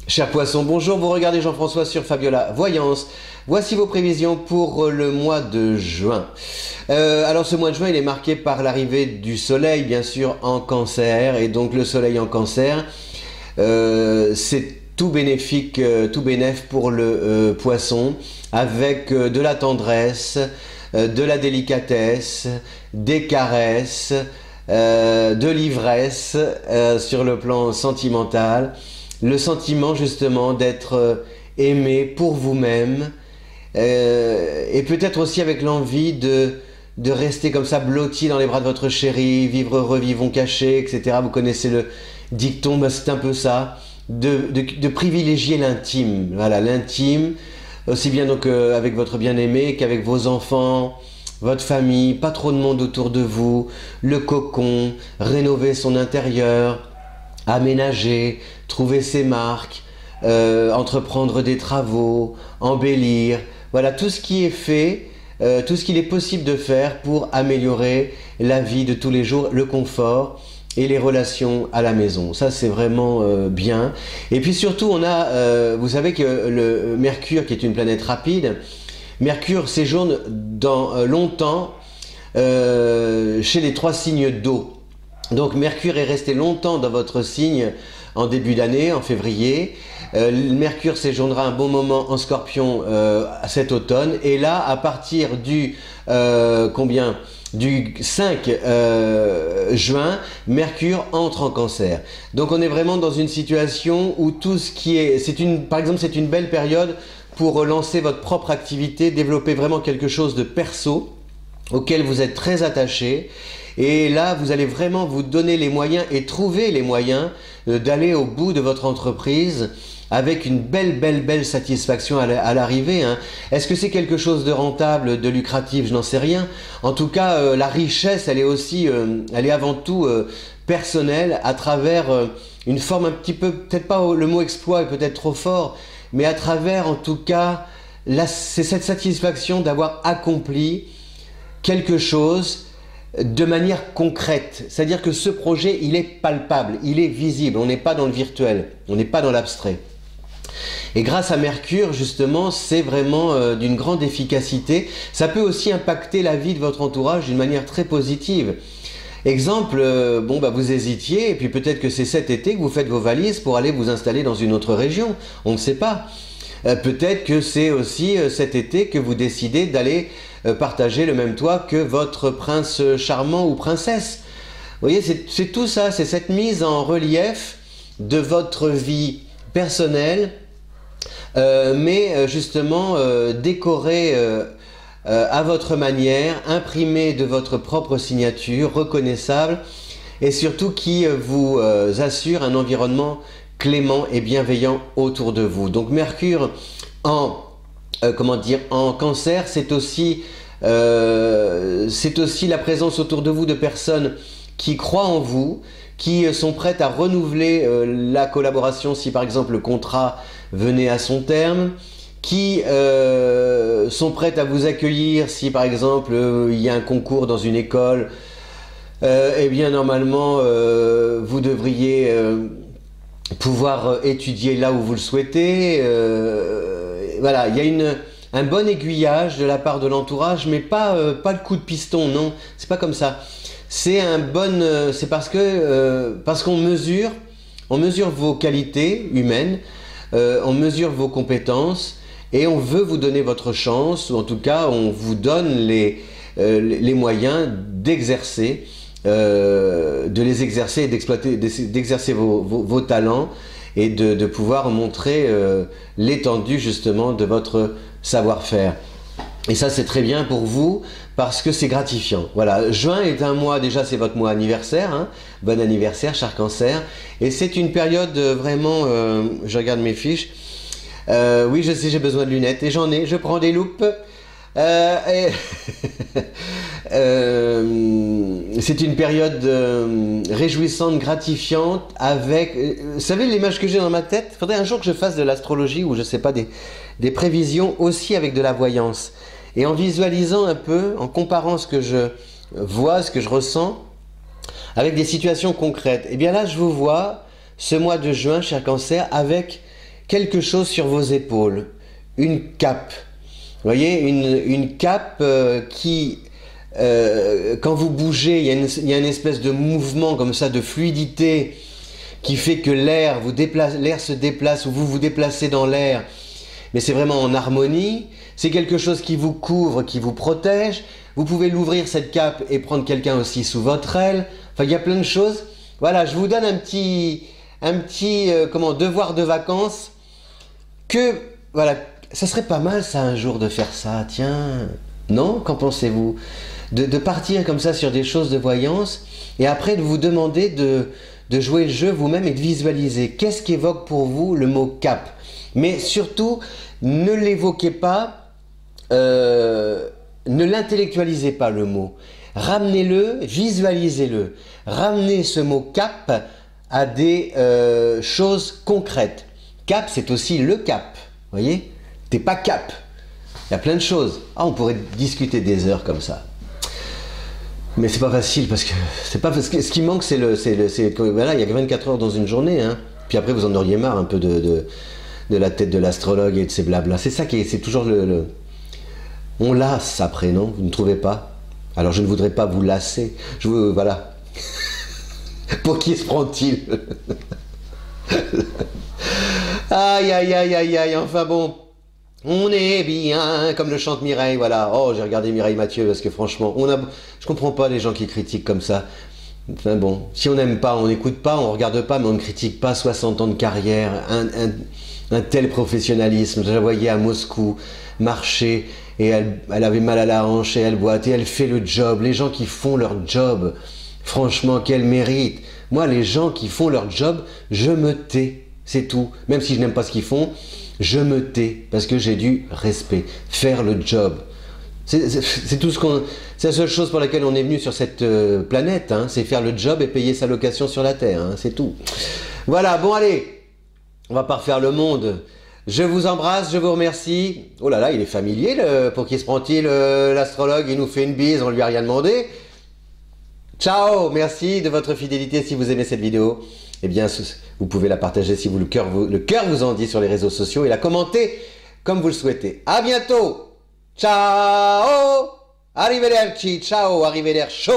Chers poissons, bonjour, vous regardez Jean-François sur Fabiola Voyance. Voici vos prévisions pour le mois de juin. Alors ce mois de juin, il est marqué par l'arrivée du soleil, bien sûr, en cancer. Et donc le soleil en cancer, c'est tout bénéfique, tout bénéf pour le poisson, avec de la tendresse, de la délicatesse, des caresses, de l'ivresse sur le plan sentimental. Le sentiment justement d'être aimé pour vous-même et peut-être aussi avec l'envie de rester comme ça blotti dans les bras de votre chérie, vivre heureux, vivons cachés, etc. Vous connaissez le dicton, bah c'est un peu ça, de privilégier l'intime, voilà, l'intime, aussi bien donc avec votre bien-aimé qu'avec vos enfants, votre famille, pas trop de monde autour de vous, le cocon, rénover son intérieur, aménager, trouver ses marques, entreprendre des travaux, embellir, voilà tout ce qui est fait, tout ce qu'il est possible de faire pour améliorer la vie de tous les jours, le confort et les relations à la maison. Ça c'est vraiment bien. Et puis surtout on a, vous savez que le Mercure qui est une planète rapide, Mercure séjourne dans longtemps chez les 3 signes d'eau. Donc Mercure est resté longtemps dans votre signe en début d'année, en février. Mercure séjournera un bon moment en Scorpion cet automne. Et là, à partir du du 5 juin, Mercure entre en Cancer. Donc on est vraiment dans une situation où tout ce qui est, par exemple, c'est une belle période pour lancer votre propre activité, développer vraiment quelque chose de perso auquel vous êtes très attaché. Et là, vous allez vraiment vous donner les moyens et trouver les moyens d'aller au bout de votre entreprise avec une belle satisfaction à l'arrivée. Hein. Est-ce que c'est quelque chose de rentable, de lucratif? Je n'en sais rien. En tout cas, la richesse, elle est aussi, elle est avant tout personnelle à travers une forme un petit peu, peut-être pas le mot exploit est peut-être trop fort, mais à travers en tout cas, c'est cette satisfaction d'avoir accompli quelque chose de manière concrète. C'est-à-dire que ce projet, il est palpable, il est visible. On n'est pas dans le virtuel, on n'est pas dans l'abstrait. Et grâce à Mercure, justement, c'est vraiment d'une grande efficacité. Ça peut aussi impacter la vie de votre entourage d'une manière très positive. Exemple, bon, bah, vous hésitiez, et puis peut-être que c'est cet été que vous faites vos valises pour aller vous installer dans une autre région. On ne sait pas. Peut-être que c'est aussi cet été que vous décidez d'aller partager le même toit que votre prince charmant ou princesse. Vous voyez, c'est tout ça, c'est cette mise en relief de votre vie personnelle, mais justement décorée à votre manière, imprimée de votre propre signature, reconnaissable, et surtout qui vous assure un environnement clément et bienveillant autour de vous. Donc Mercure en comment dire, en Cancer, c'est aussi la présence autour de vous de personnes qui croient en vous, qui sont prêtes à renouveler la collaboration si par exemple le contrat venait à son terme, qui sont prêtes à vous accueillir si par exemple il y a un concours dans une école, eh bien normalement vous devriez pouvoir étudier là où vous le souhaitez. Voilà, il y a un bon aiguillage de la part de l'entourage, mais pas le coup de piston, non, c'est pas comme ça. C'est c'est parce qu'on mesure, vos qualités humaines, on mesure vos compétences, et on veut vous donner votre chance, ou en tout cas, on vous donne les moyens d'exercer, de les exercer et d'exercer vos talents, et de pouvoir montrer l'étendue justement de votre savoir-faire. Et ça c'est très bien pour vous parce que c'est gratifiant. Voilà, juin est un mois, déjà c'est votre mois anniversaire, hein. Bon anniversaire cher Cancer. Et c'est une période vraiment, je regarde mes fiches, oui je sais j'ai besoin de lunettes et j'en ai, je prends des loupes. C'est une période réjouissante, gratifiante, avec... vous savez l'image que j'ai dans ma tête? Il faudrait un jour que je fasse de l'astrologie ou je sais pas, des prévisions aussi avec de la voyance. Et en visualisant un peu, en comparant ce que je vois, ce que je ressens, avec des situations concrètes. Et bien là, je vous vois, ce mois de juin, cher Cancer, avec quelque chose sur vos épaules, une cape. Vous voyez, une cape qui, quand vous bougez, il y a une espèce de mouvement comme ça, de fluidité, qui fait que l'air se déplace ou vous vous déplacez dans l'air. Mais c'est vraiment en harmonie. C'est quelque chose qui vous couvre, qui vous protège. Vous pouvez l'ouvrir cette cape et prendre quelqu'un aussi sous votre aile. Enfin, il y a plein de choses. Voilà, je vous donne un petit devoir de vacances. Que, voilà, ça serait pas mal ça un jour de faire ça, tiens. Non? Qu'en pensez-vous? De partir comme ça sur des choses de voyance et après de vous demander de jouer le jeu vous-même et de visualiser. Qu'est-ce qu'évoque pour vous le mot cap? Mais surtout, ne l'évoquez pas, ne l'intellectualisez pas le mot. Ramenez-le, visualisez-le. Ramenez ce mot cap à des choses concrètes. Cap, c'est aussi le cap. Vous voyez? T'es pas cap. Il y a plein de choses. Ah, on pourrait discuter des heures comme ça. Mais c'est pas facile parce que c'est pas parce que ce qui manque c'est voilà, il y a que 24 heures dans une journée, hein. Puis après vous en auriez marre un peu de la tête de l'astrologue et de ces blabla. C'est ça qui est, c'est toujours on lasse après, non? Vous ne trouvez pas? Alors je ne voudrais pas vous lasser. Voilà. Pour qui se prend-il? Aïe aïe aïe aïe aïe. Enfin bon. On est bien, comme le chante Mireille, voilà. Oh, j'ai regardé Mireille Mathieu parce que franchement, je comprends pas les gens qui critiquent comme ça. Enfin bon, si on n'aime pas, on n'écoute pas, on regarde pas, mais on ne critique pas 60 ans de carrière, un tel professionnalisme. Je la voyais à Moscou marcher et elle avait mal à la hanche et elle boite et elle fait le job. Les gens qui font leur job, franchement, quel mérite. Moi, les gens qui font leur job, je me tais, c'est tout. Même si je n'aime pas ce qu'ils font, je me tais parce que j'ai du respect. Faire le job. C'est tout c'est la seule chose pour laquelle on est venu sur cette planète, hein, c'est faire le job et payer sa location sur la terre, hein, c'est tout. Voilà, bon allez, on va pas refaire le monde. Je vous embrasse, je vous remercie. Oh là là, il est familier, pour qui se prend-il, l'astrologue, il nous fait une bise, on lui a rien demandé. Ciao, merci de votre fidélité. Si vous aimez cette vidéo, eh bien, vous pouvez la partager si le cœur vous en dit sur les réseaux sociaux et la commenter comme vous le souhaitez. À bientôt. Ciao. Arrivederci. Ciao. Arrivederci.